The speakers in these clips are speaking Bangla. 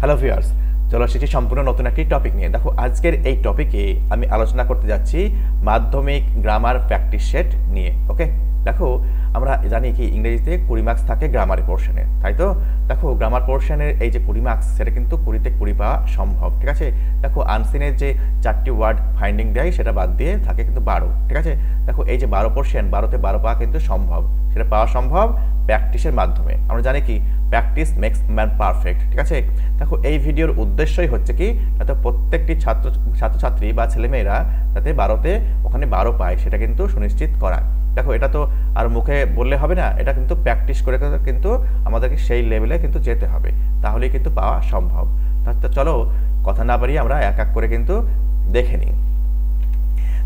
হ্যালো ভিউয়ার্স, চলো এসেছি সম্পূর্ণ নতুন একটি টপিক নিয়ে। দেখো আজকের এই টপিকে আমি আলোচনা করতে যাচ্ছি মাধ্যমিক গ্রামার প্র্যাকটিস সেট নিয়ে। ওকে, দেখো আমরা জানি কি ইংরেজিতে 20 মার্কস থাকে গ্রামারের পোর্শনে, তাই তো? দেখো গ্রামার পোর্শনের এই যে 20 মার্কস, সেটা কিন্তু 20-তে 20 পাওয়া সম্ভব, ঠিক আছে? দেখো আনসিনের যে 4টি ওয়ার্ড ফাইন্ডিং দেয় সেটা বাদ দিয়ে থাকে কিন্তু 12, ঠিক আছে? দেখো এই যে 12 পোর্শন, 12-তে 12 পাওয়া কিন্তু সম্ভব, সেটা পাওয়া সম্ভব প্র্যাকটিসের মাধ্যমে। আমরা জানি কি প্র্যাকটিস মেক্স ম্যান পারফেক্ট, ঠিক আছে? দেখো এই ভিডিওর উদ্দেশ্যই হচ্ছে কি, যাতে প্রত্যেকটি ছাত্রছাত্রী বা ছেলেমেয়েরা যাতে 12-তে ওখানে 12 পায় সেটা কিন্তু সুনিশ্চিত করা। দেখো এটা তো আর মুখে বললে হবে না, এটা কিন্তু প্র্যাকটিস করে কিন্তু আমাদেরকে সেই লেভেলে কিন্তু যেতে হবে, তাহলেই কিন্তু পাওয়া সম্ভব। তো চলো কথা না বাড়িয়ে আমরা এক এক করে কিন্তু দেখে নিই।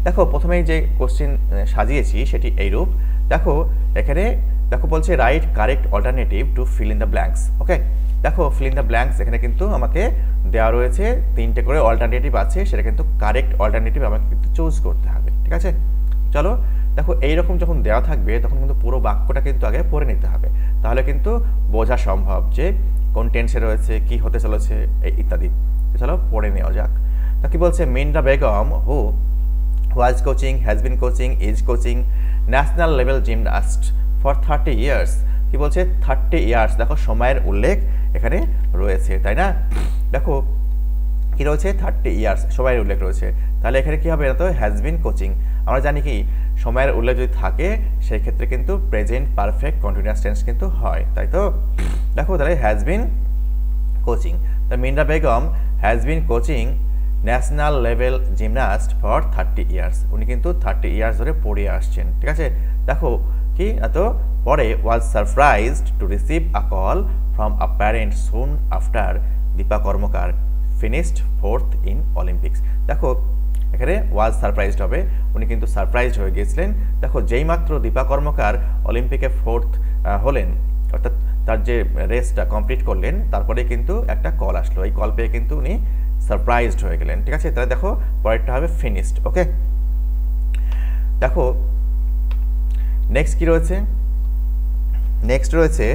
দেখো প্রথমেই যে কোশ্চেন সাজিয়েছি সেটি এইরূপ। দেখো এখানে দেখো বলছে right correct alternative to fill in the blanks. Okay, দেখো ফিল ইন দ্য ব্ল্যাঙ্কস এখানে কিন্তু আমাকে দেওয়া রয়েছে 3টে করে অল্টারনেটিভ আছে, সেটা কিন্তু কারেক্ট অল্টারনেটিভ আমাকে কিন্তু চুজ করতে হবে, ঠিক আছে? চলো দেখো এইরকম যখন দেওয়া থাকবে তখন কিন্তু পুরো বাক্যটা কিন্তু আগে পড়ে নিতে হবে, তাহলে কিন্তু বোঝা সম্ভব যে কোন টেন্সে রয়েছে, কি হতে চলেছে ইত্যাদি। চলো পড়ে নেওয়া যাক। তা কি বলছে, মিনরা বেগম হু was coaching, has been coaching, is coaching national level gymnast for 30 years। কি বলছে 30 ইয়ার্স, দেখো সময়ের উল্লেখ এখানে রয়েছে, তাই না? দেখো কি রয়েছে 30 ইয়ার্স সময়ের উল্লেখ রয়েছে, তাহলে এখানে কি হবে না তো হ্যাজ বিন কোচিং। আমরা জানি কি সময়ের উল্লেখ যদি থাকে সেই ক্ষেত্রে কিন্তু প্রেজেন্ট পারফেক্ট কন্টিনিউয়াস টেন্স কিন্তু হয়, তাই তো? দেখো তাহলে হ্যাজ বিন কোচিং, তা Minra Begum has been coaching national level gymnast for 30 years. উনি কিন্তু 30 ইয়ার্স ধরে পড়িয়ে আসছেন, ঠিক আছে? দেখো কি এত পরে was surprised to receive a call from a parent soon after Dipa Karmakar finished 4th in Olympics. দেখো এখানে ওয়াজ সারপ্রাইজড হবে, উনি কিন্তু সারপ্রাইজড হয়ে গিয়েছিলেন। দেখো যেই মাত্র দীপা কর্মকার অলিম্পিকে 4th হলেন, অর্থাৎ তার যে রেসটা কমপ্লিট করলেন, তারপরে কিন্তু একটা কল আসলো, এই কল পেয়ে কিন্তু উনি সারপ্রাইজড হয়ে গেলেন, ঠিক আছে? তাহলে দেখো পরেরটা হবে ফিনিশড। ওকে, দেখো নেক্সট কি রয়েছে, নেক্সট রয়েছে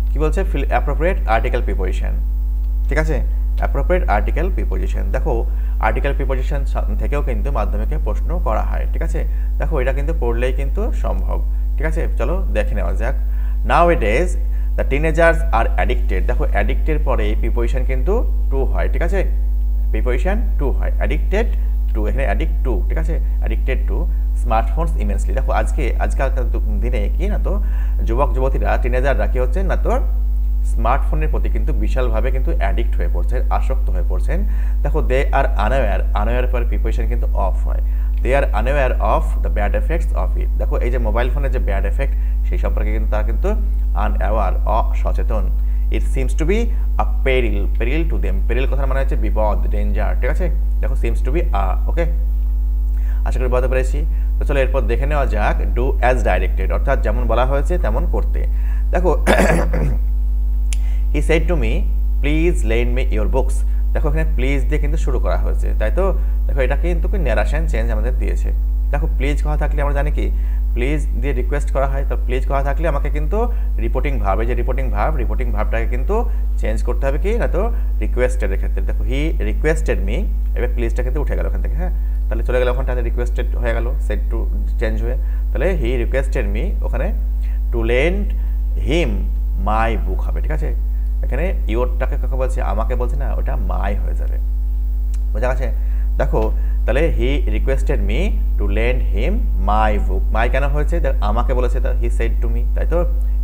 কি বলছে অ্যাপ্রোপ্রিয়েট আর্টিকেল প্রিপোজিশন, ঠিক আছে? অ্যাপ্রোপ্রিয়েট আর্টিকেল প্রিপোজিশন, দেখো আর্টিকেল প্রিপোজিশন থেকেও কিন্তু মাধ্যমিকে প্রশ্ন করা হয়, ঠিক আছে? দেখো এটা কিন্তু পড়লেই কিন্তু সম্ভব, ঠিক আছে? চলো দেখে নেওয়া যাক। Now it is the teenagers are addicted. দেখো অ্যাডিক্টের পরে প্রিপোজিশন কিন্তু টু হয়, ঠিক আছে? প্রিপোজিশন টু হয়, অ্যাডিক্টেড টু, এখানে অ্যাডিক্ট টু, ঠিক আছে? Addicted to smartphones immensely. দেখো আজকালকার দিনে কি না তো যুবক যুবতীরা টিনেজাররা কি হচ্ছেন না তো স্মার্টফোনের প্রতি কিন্তু বিশালভাবে কিন্তু অ্যাডিক্ট হয়ে পড়ছেন, আসক্ত হয়ে পড়ছেন। দেখো দে আর আনঅ্যাওয়্যার, আনঅ্যাওয়্যার পর প্রিপোজিশন কিন্তু অফ হয়, they are unaware of the bad effects of it. দেখো এই যে মোবাইল ফোনের যে ব্যাড এফেক্ট সেই সম্পর্কে কিন্তু তারা কিন্তু আনঅ্যাওয়ার, অসচেতন। It seems to be a peril, peril to them, peril কথার মানে হচ্ছে বিপদ, ডেঞ্জার, ঠিক আছে? দেখো সিমস টু বি ওকে, আশা করি বলতে পেরেছি। তো চলো এরপর দেখে নেওয়া যাক ডু অ্যাজ ডাইরেক্টেড, অর্থাৎ যেমন বলা হয়েছে তেমন করতে। দেখো he said to me please lend me your books. দেখো এখানে প্লিজ দিয়ে কিন্তু শুরু করা হয়েছে, তাই তো? দেখো এটা কিন্তু ন্যারেশন চেঞ্জ আমাদের দিয়েছে। দেখো প্লিজ কথা থাকলে আমরা জানি কি প্লিজ দিয়ে রিকোয়েস্ট করা হয়, তো প্লিজ কথা থাকলে আমাকে কিন্তু রিপোর্টিং ভার্ব, এই যে রিপোর্টিং ভার্বটাকে কিন্তু চেঞ্জ করতে হবে কি না তো রিকোয়েস্টেডের ক্ষেত্রে। দেখো হি রিকোয়েস্টেড মি, এবার প্লিজটা কিন্তু উঠে গেল ওখান থেকে, হ্যাঁ? তাহলে চলে গেল ওখানটাতে রিকোয়েস্টেড হয়ে গেল, সেড টু চেঞ্জ হয়ে, তাহলে হি রিকোয়েস্টেড মি ওখানে টু লেন্ড হিম মাই বুক হবে, ঠিক আছে? এখানে ইওরটাকে কাকে বলছে, আমাকে বলছে না, ওটা মাই হয়ে যাবে, বোঝা গেছে? দেখো তাহলে he requested me to lend him my book, my কেন হয়েছে, আমাকে বলেছে, হি সেড টু মি, তাই তো?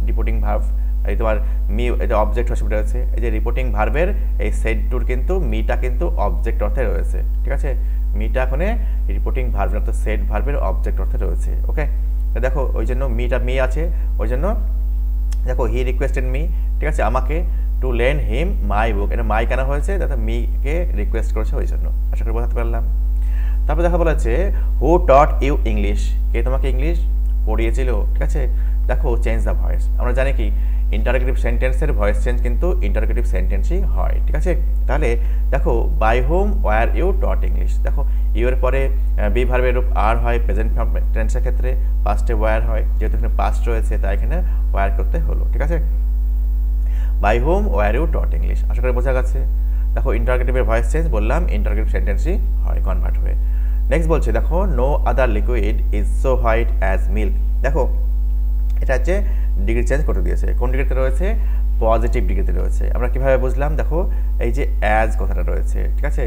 রিপোর্টিং ভার্ব, এই তোমার মি এটা অবজেক্ট হিসেবে রয়েছে, এই যে রিপোর্টিং ভার্বের এই সেড টুর কিন্তু মিটা কিন্তু অবজেক্ট অর্থে রয়েছে, ঠিক আছে? মিটা ওখানে রিপোর্টিং ভার্বের অর্থাৎ সেড ভার্বের অবজেক্ট অর্থে রয়েছে। ওকে, দেখো ওই জন্য মিটা মি আছে, ওই জন্য দেখো হি রিকোয়েস্টেড মি, ঠিক আছে, আমাকে টু লেন্ড হিম মাই বুক, এটা মাই কেন হয়েছে, দেখো মিকে রিকোয়েস্ট করেছে ওই জন্য, আশা করি বোঝাতে পারলাম। তারপর দেখা বলেছে হু টট ইউ ইংলিশ, কে তোমাকে ইংলিশ পড়িয়েছিল, ঠিক আছে? দেখো চেঞ্জ দ্য ভয়েস, আমরা জানি কি ইন্টারোগেটিভ সেন্টেন্সের ভয়েস চেঞ্জ কিন্তু ইন্টারোগেটিভ সেন্টেন্সই হয়, ঠিক আছে? তাহলে দেখো by whom were you taught English, দেখো ইউ এর পরে বি ভার্বের রূপ আর হয় প্রেজেন্ট টেন্সের ক্ষেত্রে, পাস্টে ওয়ার হয়, যেহেতু এখানে পাস্ট রয়েছে তাই এখানে ওয়ার করতে হলো, ঠিক আছে? By whom were you taught English. আশা করি বোঝা গেছে। দেখো ইন্টারোগেটিভের ভয়েস চেঞ্জ বললাম, ইন্টারোগেটিভ সেন্টেন্সই হয় কনভার্ট হয়ে। নেক্সট বলছে দেখো no other liquid is so white as milk. দেখো এটা হচ্ছে ডিগ্রি চেঞ্জ করে দিয়েছে। কোন ডিগ্রিতে রয়েছে? পজিটিভ ডিগ্রিতে রয়েছে। আমরা কিভাবে বুঝলাম? দেখো এই যে অ্যাজ কথাটা রয়েছে, ঠিক আছে,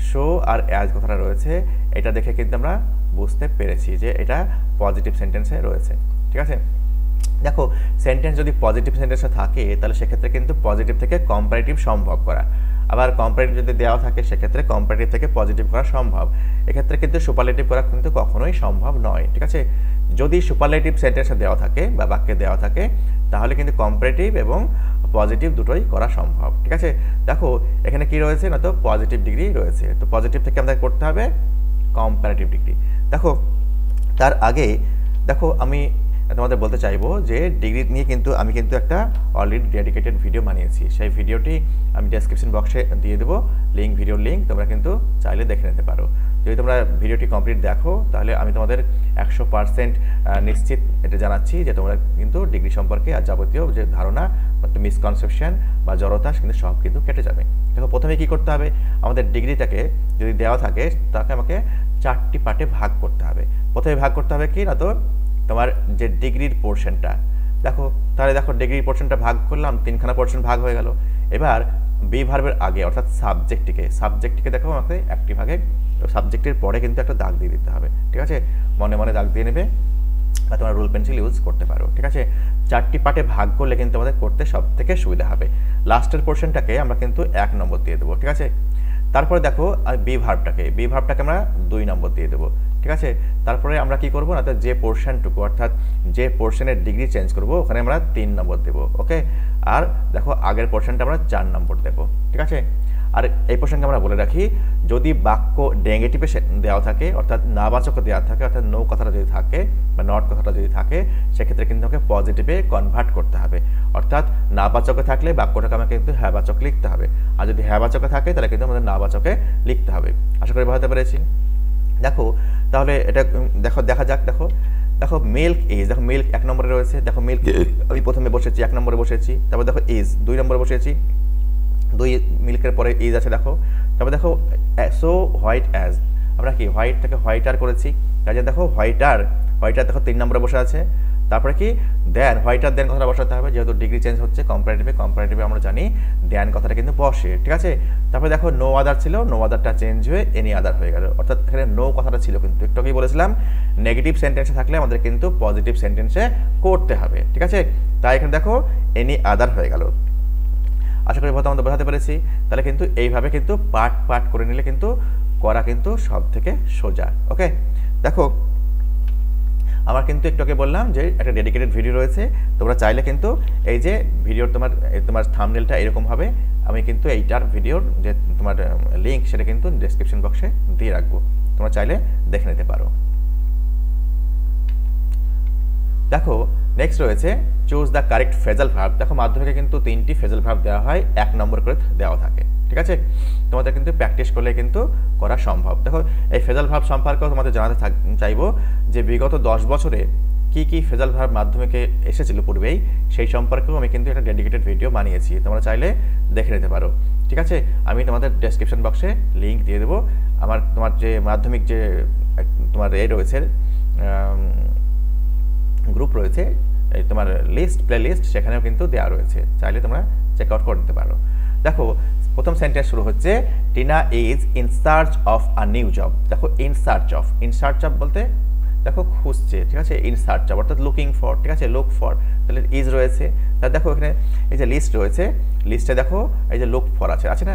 শো আর অ্যাজ কথাটা রয়েছে, এটা দেখে কিন্তু আমরা বুঝতে পেরেছি যে এটা পজিটিভ সেন্টেন্সে রয়েছে, ঠিক আছে। দেখো সেন্টেন্স যদি পজিটিভ সেন্টেন্সে থাকে তাহলে সেক্ষেত্রে কিন্তু পজিটিভ থেকে কম্পারেটিভ সম্ভব করা, আবার কম্পারেটিভ যদি দেওয়া থাকে সেক্ষেত্রে কম্পারেটিভ থেকে পজিটিভ করা সম্ভব। এক্ষেত্রে কিন্তু সুপারলেটিভ করা কিন্তু কখনোই সম্ভব নয়, ঠিক আছে। যদি সুপারলেটিভ সেন্টেন্সে দেওয়া থাকে বা বাক্যে দেওয়া থাকে তাহলে কিন্তু কম্পারেটিভ এবং পজিটিভ দুটোই করা সম্ভব, ঠিক আছে। দেখো এখানে কি রয়েছে না, তো পজিটিভ ডিগ্রি রয়েছে, তো পজিটিভ থেকে আমাদের করতে হবে কম্পারেটিভ ডিগ্রি। দেখো তার আগে দেখো আমি তোমাদের বলতে চাইবো যে ডিগ্রি নিয়ে কিন্তু আমি কিন্তু একটা অলরেডি ডেডিকেটেড ভিডিও বানিয়েছি, সেই ভিডিওটি আমি ডেসক্রিপশন বক্সে দিয়ে দেবো ভিডিওর লিঙ্ক, তোমরা কিন্তু চাইলে দেখে নিতে পারো। যদি তোমরা ভিডিওটি কমপ্লিট দেখো তাহলে আমি তোমাদের 100% নিশ্চিত এটা জানাচ্ছি যে তোমরা কিন্তু ডিগ্রি সম্পর্কে আর যাবতীয় যে ধারণা বা মিসকনসেপশন বা জড়তা কিন্তু সব কিন্তু কেটে যাবে। দেখো প্রথমে কি করতে হবে, আমাদের ডিগ্রিটাকে যদি দেওয়া থাকে তাকে আমাকে 4টি পার্টে ভাগ করতে হবে। প্রথমে ভাগ করতে হবে কি না, তো তোমার যে ডিগ্রির পোর্শনটা, দেখো তাহলে দেখো ডিগ্রির পোর্শনটা ভাগ করলাম, 3খানা পোর্শন ভাগ হয়ে গেল। এবার বি ভার্বের আগে অর্থাৎ সাবজেক্টটিকে দেখো আমাকে একটি ভাগে, সাবজেক্টের পরে কিন্তু একটা দাগ দিয়ে দিতে হবে, ঠিক আছে। মনে মনে দাগ দিয়ে নেবে বা তোমরা রুল পেন্সিল ইউজ করতে পারো, ঠিক আছে। 4টি পার্টে ভাগ করলে কিন্তু আমাদের করতে সব থেকে সুবিধা হবে। লাস্টের পোর্শনটাকে আমরা কিন্তু 1 নম্বর দিয়ে দেবো, ঠিক আছে। তারপরে দেখো বি ভার্বটাকে আমরা 2 নম্বর দিয়ে দেবো, ঠিক আছে। তারপরে আমরা কি করব না, তো যে পোর্শনটুকু অর্থাৎ যে পোর্শনের ডিগ্রি চেঞ্জ করব ওখানে আমরা 3 নম্বর দেবো, ওকে। আর দেখো আগের পোর্শনটা আমরা 4 নম্বর দেবো, ঠিক আছে। আর এই প্রসঙ্গে আমরা বলে রাখি, যদি বাক্য নেগেটিভে দেওয়া থাকে অর্থাৎ নাবাচক দেওয়া থাকে, অর্থাৎ নো কথাটা যদি থাকে বা নট কথাটা যদি থাকে সেক্ষেত্রে কিন্তু আমাকে পজিটিভে কনভার্ট করতে হবে। অর্থাৎ নাবাচকে থাকলে বাক্যটাকে আমাকে কিন্তু হ্যাবাচক লিখতে হবে, আর যদি হ্যাবাচকে থাকে তাহলে কিন্তু আমাদের নাবাচকে লিখতে হবে। আশা করি বুঝতে পেরেছি। দেখো তাহলে এটা দেখা যাক। দেখো মিল্ক ইজ, দেখো মিল্ক 1 নম্বরে রয়েছে। দেখো মিল্ক আমি প্রথমে বসেছি 1 নম্বরে বসেছি, তারপর দেখো ইজ 2 নম্বরে বসেছি, 2 মিল্কের পরে ইজ আছে দেখো। তারপর দেখো সো হোয়াইট অ্যাজ, আমরা কি হোয়াইটটাকে হোয়াইটার করেছি, কাজে দেখো হোয়াইটার দেখো 3 নম্বরে বসে আছে। তারপরে কি দেন, হোয়াইটার দেন কথাটা বসাতে হবে, যেহেতু ডিগ্রি চেঞ্জ হচ্ছে কম্পারেটিভে আমরা জানি দেন কথাটা কিন্তু বসে, ঠিক আছে। তারপরে দেখো নো আদার ছিল, নো আদারটা চেঞ্জ হয়ে এনি আদার হয়ে গেল, অর্থাৎ এখানে নো কথাটা ছিল কিন্তু একটু আগেই বলেছিলাম নেগেটিভ সেন্টেন্সে থাকলে আমাদের কিন্তু পজিটিভ সেন্টেন্সে করতে হবে, ঠিক আছে। তাই এখানে দেখো এনি আদার হয়ে গেল। আশা করি আমাদের বোঝাতে পেরেছি। তাহলে কিন্তু এইভাবে কিন্তু পার্ট করে নিলে কিন্তু করা কিন্তু সব থেকে সোজা, ওকে। দেখো আমার কিন্তু একটু আগে বললাম যে একটা ডেডিকেটেড ভিডিও রয়েছে, তোমরা চাইলে কিন্তু এই যে ভিডিওর তোমার থাম্বনেলটা এরকম হবে, আমি কিন্তু এইটার ভিডিওর যে তোমার লিঙ্ক সেটা কিন্তু ডেসক্রিপশন বক্সে দিয়ে রাখবো, তোমরা চাইলে দেখে নিতে পারো। দেখো নেক্সট রয়েছে choose the correct phrasal verb. দেখো মাধ্যমিকে কিন্তু 3টি ফ্রেজাল ভার্ব দেওয়া হয়, 1 নম্বর করে দেওয়া থাকে, ঠিক আছে। তোমাদের কিন্তু প্র্যাকটিস করলে কিন্তু করা সম্ভব। দেখো এই ফ্রেজাল ভার্ব সম্পর্কেও তোমাদের জানাতে চাইবো যে বিগত 10 বছরে কি ফ্রেজাল ভার্ব মাধ্যমিকে এসেছিল পূর্বেই, সেই সম্পর্কেও আমি কিন্তু একটা ডেডিকেটেড ভিডিও বানিয়েছি, তোমরা চাইলে দেখে নিতে পারো, ঠিক আছে। আমি তোমাদের ডেসক্রিপশন বক্সে লিঙ্ক দিয়ে দেবো। তোমার যে মাধ্যমিক যে তোমার রয়েছে গ্রুপ রয়েছে, তোমার প্লে লিস্ট সেখানেও কিন্তু দেওয়া রয়েছে, চাইলে তোমরা চেক আউট করে নিতে পারো। দেখো প্রথম সেন্টেন্স শুরু হচ্ছে Tina is in search of a new job. দেখো ইন সার্চ অফ বলতে দেখো খুঁজছে, ঠিক আছে। ইন সার্চ অফ অর্থাৎ লুকিং ফর, ঠিক আছে, লুক ফর, তাহলে ইজ রয়েছে। তাহলে দেখো এখানে এই যে লিস্ট রয়েছে, লিস্টে দেখো এই যে লুক ফর আছে না,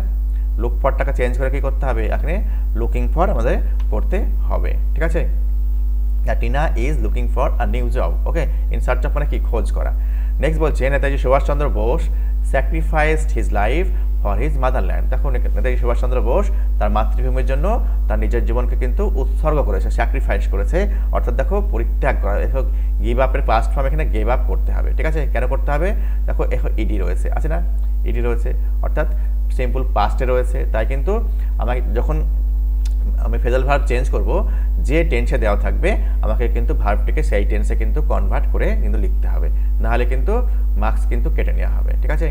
লুক ফরটাকে চেঞ্জ করে কি করতে হবে, এখানে লুকিং ফর আমাদের করতে হবে, ঠিক আছে। Tina is looking for a new job, okay. In search of মানে কি, খোঁজ করা। নেক্সট বলছে Netaji Subhas Chandra Bose sacrificed his life for his motherland. দেখো নেতাজি সুভাষচন্দ্র বোস তার মাতৃভূমির জন্য তার নিজের জীবনকে কিন্তু উৎসর্গ করেছে, স্যাক্রিফাইস করেছে, অর্থাৎ দেখো পরিত্যাগ করা। দেখো গিভ আপের পাস্ট ফর্ম এখানে গিভ আপ করতে হবে, ঠিক আছে। কেন করতে হবে, দেখো ইডি রয়েছে, আছে না, ইডি রয়েছে অর্থাৎ সিম্পল পাস্টে রয়েছে, তাই কিন্তু আমাকে যখন আমি ফ্রেজাল ভার্ব চেঞ্জ করব, যে টেন্সে দেওয়া থাকবে আমাকে কিন্তু ভার্বটিকে সেই টেন্সে কিন্তু কনভার্ট করে কিন্তু লিখতে হবে, নাহলে কিন্তু মার্কস কিন্তু কেটে নেওয়া হবে, ঠিক আছে।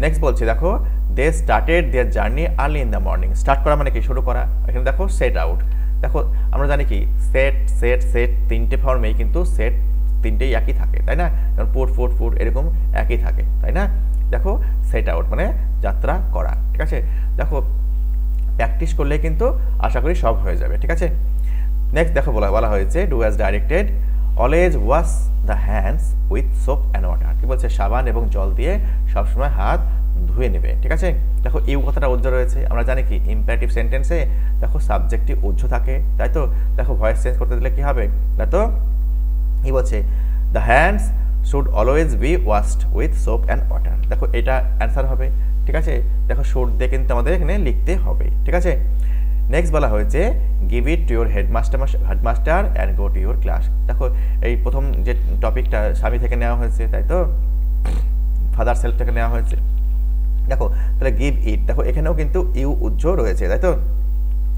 নেক্সট বলছে দেখো they started their journey early in the morning. Start করা মানে কি শুরু করা, এখানে দেখো সেট আউট। দেখো আমরা জানি কি সেট সেট সেট তিনটে ফর্মেই কিন্তু সেট তিনটেই একই থাকে, তাই না? যেমন পুট ফুট ফুট এরকম একই থাকে, তাই না? দেখো সেট আউট মানে যাত্রা করা, ঠিক আছে? দেখো প্র্যাকটিস করলে কিন্তু আশা করি সব হয়ে যাবে, ঠিক আছে? নেক্সট দেখো বলা হয়েছে do as directed, always wash the hands with soap and water. কি বলছে? সাবান এবং জল দিয়ে সবসময় হাত ধুয়ে নেবে, ঠিক আছে? দেখো ইউ কথাটা উজ্জ্ব রয়েছে, আমরা জানি কি ইম্পারেটিভ সেন্টেন্সে দেখো সাবজেক্টটি উজ্জ্ব থাকে, তাই তো? দেখো ভয়েস চেঞ্জ করতে দিলে কি হবে? তাই তো কি বলছে? The hands should always be washed with soap and water. দেখো এটা অ্যান্সার হবে, ঠিক আছে? দেখো শুড দিয়ে কিন্তু আমাদের এখানে লিখতে হবে, ঠিক আছে? নেক্সট বলা হয়েছে give it to your headmaster and go to your class. দেখো এই প্রথম যে টপিকটা স্বামী থেকে নেওয়া হয়েছে, তাই তো? ফাদার সেলফ থেকে নেওয়া হয়েছে। দেখো তাহলে গিভ ইট, দেখো এখানেও কিন্তু ইউ উজ্জ্ব রয়েছে, তাই তো?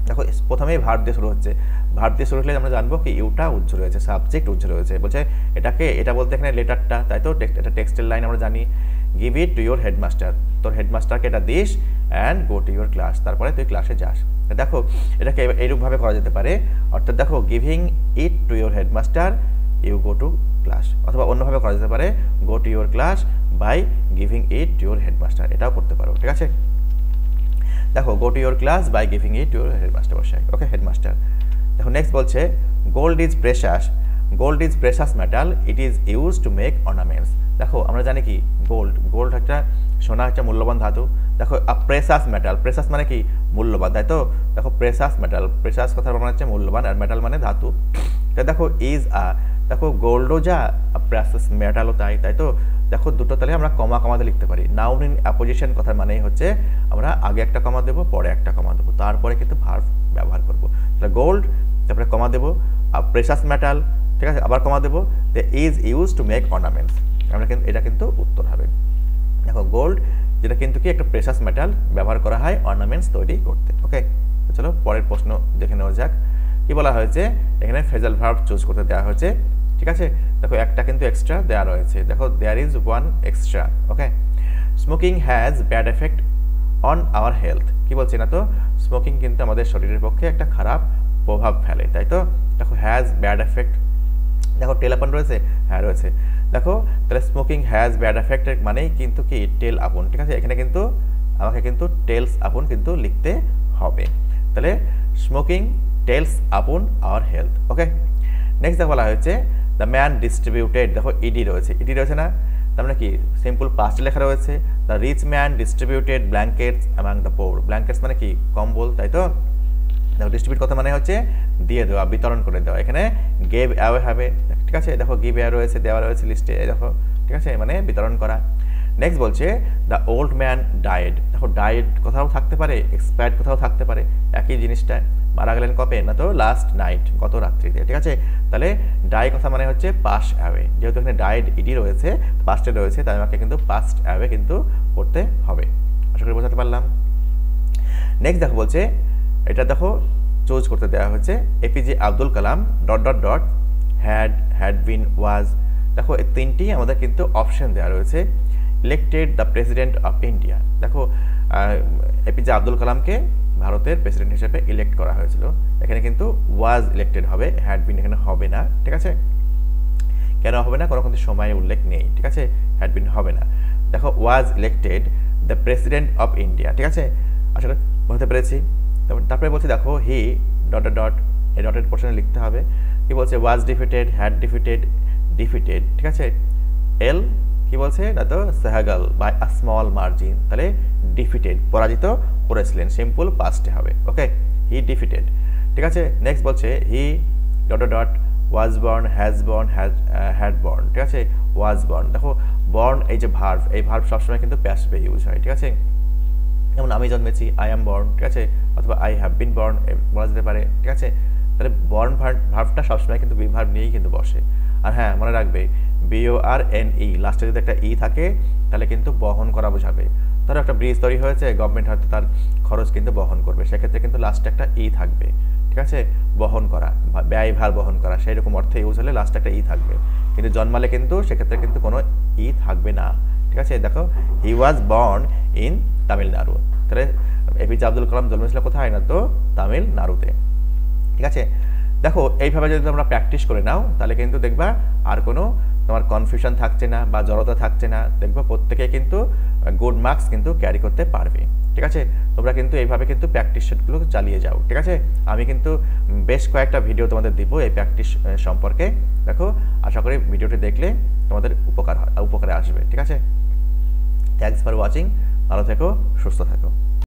দেখো প্রথমেই ভার্ব দিয়ে শুরু হচ্ছে, ভার্ব দিয়ে শুরু হলে আমরা জানবো কি ইউটা উজ্জ্ব রয়েছে, সাবজেক্ট উজ্জ্ব রয়েছে। বলছে এটাকে, এটা বলতে এখানে লেটারটা, তাই তো? এটা টেক্সটের লাইন আমরা জানি। Give it to your headmaster, তোর হেডমাস্টারকে এটা this, and go to your class, তারপরে তুই ক্লাসে যাস। দেখো এটাকে এইরূপভাবে করা যেতে পারে, অর্থাৎ দেখো giving it to your headmaster you go to class, অথবা অন্যভাবে করা যেতে পারে go to your class by giving it to your headmaster, এটাও করতে পারো, ঠিক আছে? দেখো go to your class by giving it to your headmaster বসাই, ওকে? হেডমাস্টার। দেখো নেক্সট বলছে gold is precious, gold is precious metal, it is use to make ornaments. দেখো আমরা জানি কি গোল্ড একটা সোনা, একটা মূল্যবান ধাতু। দেখো প্রেশাস মেটাল, প্রেশাস মানে কি মূল্যবান, তাই তো? দেখো প্রেশাস মেটাল, প্রেশাস কথা মানে হচ্ছে মূল্যবান, আর মেটাল মানে ধাতু। তাই দেখো ইজ দেখো গোল্ডও যা, প্রেশাস মেটালও তাই, তাই তো? দেখো দুটো তাহলে আমরা কমা কমাতে লিখতে পারি। নাউন ইন অ্যাপোজিশন কথার মানেই হচ্ছে আমরা আগে একটা কমা দেবো, পরে একটা কমা দেবো, তারপরে কিন্তু ভার্ব ব্যবহার করবো। তাহলে গোল্ড, তারপরে কমা দেবো, আর প্রেশাস মেটাল, ঠিক আছে? আবার কমা দেবো, the is use to make ornaments. আমরা কিন্তু এটা কিন্তু উত্তর হবে। দেখো গোল্ড যেটা কিন্তু কি একটা প্রেশাস মেটাল, ব্যবহার করা হয় অর্নামেন্টস তৈরি করতে, ওকে? চলো পরের প্রশ্ন দেখে নেওয়া যাক। কি বলা হয়েছে? এখানে ফ্রেজাল ভার্ব চুজ করতে দেওয়া হয়েছে, ঠিক আছে? দেখো একটা কিন্তু এক্সট্রা দেওয়া রয়েছে, দেখো there is one extra, okay? Smoking has bad effect on our health. কি বলছি না তো? স্মোকিং কিন্তু আমাদের শরীরের পক্ষে একটা খারাপ প্রভাব ফেলে, তাই তো? দেখো হ্যাজ ব্যাড এফেক্ট, দেখো টেল আপন রয়েছে, হ্যাঁ রয়েছে। দেখো তাহলে স্মোকিং হ্যাজ ব্যাড এফেক্ট মানেই কিন্তু কি টেল আপন, ঠিক আছে? এখানে কিন্তু আমাকে কিন্তু টেলস আপন কিন্তু লিখতে হবে। তাহলে smoking tells upon our health, okay? Next দেখো বলা হয়েছে দ্য ম্যান ডিস্ট্রিবিউটেড, দেখো ইডি রয়েছে, ইডি রয়েছে না? তার মানে কি সিম্পল পাস্ট লেখা রয়েছে, the rich man distributed blankets among the poor. Blankets মানে কি কম্বল, তাই তো? দেখো ডিস্ট্রিবিউট কথা মানে হচ্ছে দিয়ে দেওয়া, বিতরণ করে দেওয়া। এখানে গেভ অ্যাওয়ে হবে, ঠিক আছে? দেখো গিভ অ্যাওয়ে রয়েছে, দেওয়া রয়েছে লিস্টে, দেখো, ঠিক আছে? মানে বিতরণ করা। নেক্সট বলছে দ্য ওল্ড ম্যান ডায়েড। দেখো ডায়েড কোথাও থাকতে পারে, এক্সপায়ার্ড কোথাও থাকতে পারে, একই জিনিসটা। মারা গেলেন কবে? না তো লাস্ট নাইট, গত রাত্রিতে, ঠিক আছে? তাহলে ডাই কথা মানে হচ্ছে পাস অ্যাওয়ে, যেহেতু এখানে ডায়েড ইডি রয়েছে, পাস্টে রয়েছে, তাই আমাকে কিন্তু পাস্ট অ্যাওয়ে কিন্তু করতে হবে। আশা করি বোঝাতে পারলাম। নেক্সট দেখো বলছে, এটা দেখো চুজ করতে দেওয়া হচ্ছে APJ Abdul Kalam dot dot dot had been was. দেখো এই তিনটি আমাদের কিন্তু অপশন দেওয়া রয়েছে। Elected the president of India, দেখো এপিজে আব্দুল কালামকে ভারতের প্রেসিডেন্ট হিসেবে ইলেক্ট করা হয়েছিল, এখানে কিন্তু ওয়াজ ইলেক্টেড হবে, হ্যাড বিন এখানে হবে না, ঠিক আছে? কেন হবে না? কোনো কিন্তু সময় উল্লেখ নেই, ঠিক আছে? হ্যাড বিন হবে না। দেখো was elected the president of India, ঠিক আছে? আসলে বুঝতে পেরেছি। তারপরে বলছি দেখো হি ডট ডট ডট, এই ডটের পোর্শনে লিখতে হবে। কি বলছে? ওয়াজ ডিফিটেড, হ্যাড ডিফিটেড, ডিফিটেড, ঠিক আছে? এল কি বলছে? না তো সাহাগাল বাই আ স্মল মার্জিন, তাহলে ডিফিটেড পরাজিত করেছিলেন, সিম্পল পাস্টে হবে, ওকে? হি ডিফিটেড, ঠিক আছে? নেক্সট বলছে he dot dot dot was born, has born, had born, ঠিক আছে? ওয়াজ বর্ন, দেখো বর্ন এই যে ভার্ব, এই ভার্ব সবসময় কিন্তু প্যাসিভে ইউজ হয়, ঠিক আছে? যেমন আমি জন্মেছি, আই এম বর্ন, ঠিক আছে? অথবা আই হ্যাভ বিন বর্ন বলা যেতে পারে, ঠিক আছে? তাহলে বর্ন ভার্বটা সবসময় কিন্তু বি ভার্ব নিয়েই কিন্তু বসে। আর হ্যাঁ মনে রাখবে BORNE লাস্টে যদি একটা ই থাকে তাহলে কিন্তু বহন করা বোঝাবে। ধরো একটা ব্রিজ তৈরি হয়েছে, গভর্নমেন্ট হয়তো তার খরচ কিন্তু বহন করবে, সেক্ষেত্রে কিন্তু লাস্টে একটা ই থাকবে, ঠিক আছে? বহন করা, ব্যয়ভার বহন করা, সেই রকম অর্থে ইউজ হলে লাস্টে একটা ই থাকবে। কিন্তু জন্মালে কিন্তু সেক্ষেত্রে কিন্তু কোনো ই থাকবে না, ঠিক ঠিক আছে, দেখো হি ওয়াজ বর্ন ইন তামিলনাড়ু। তাহলে এপিজে আব্দুল কালাম জন্মেছিল কোথায় না, তো তামিলনাড়ুতে। ঠিক আছে, দেখো এইভাবে যদি তোমরা প্র্যাকটিস করে নাও তাহলে কিন্তু দেখবা আর কোনো তোমার কনফিউশন থাকছে না বা জড়তা থাকছে না, দেখবা প্রত্যেকে কিন্তু গুড মার্কস কিন্তু ক্যারি করতে পারবে। ঠিক আছে, তোমরা কিন্তু এইভাবে কিন্তু প্র্যাকটিস সেটগুলো চালিয়ে যাও। ঠিক আছে, আমি কিন্তু বেশ কয়েকটা ভিডিও তোমাদের দিব এই প্র্যাকটিস সম্পর্কে। দেখো আশা করি ভিডিওটি দেখলে তোমাদের উপকারে আসবে। ঠিক আছে, থ্যাঙ্কস ফর ওয়াচিং, ভালো থেকো, সুস্থ থাকো।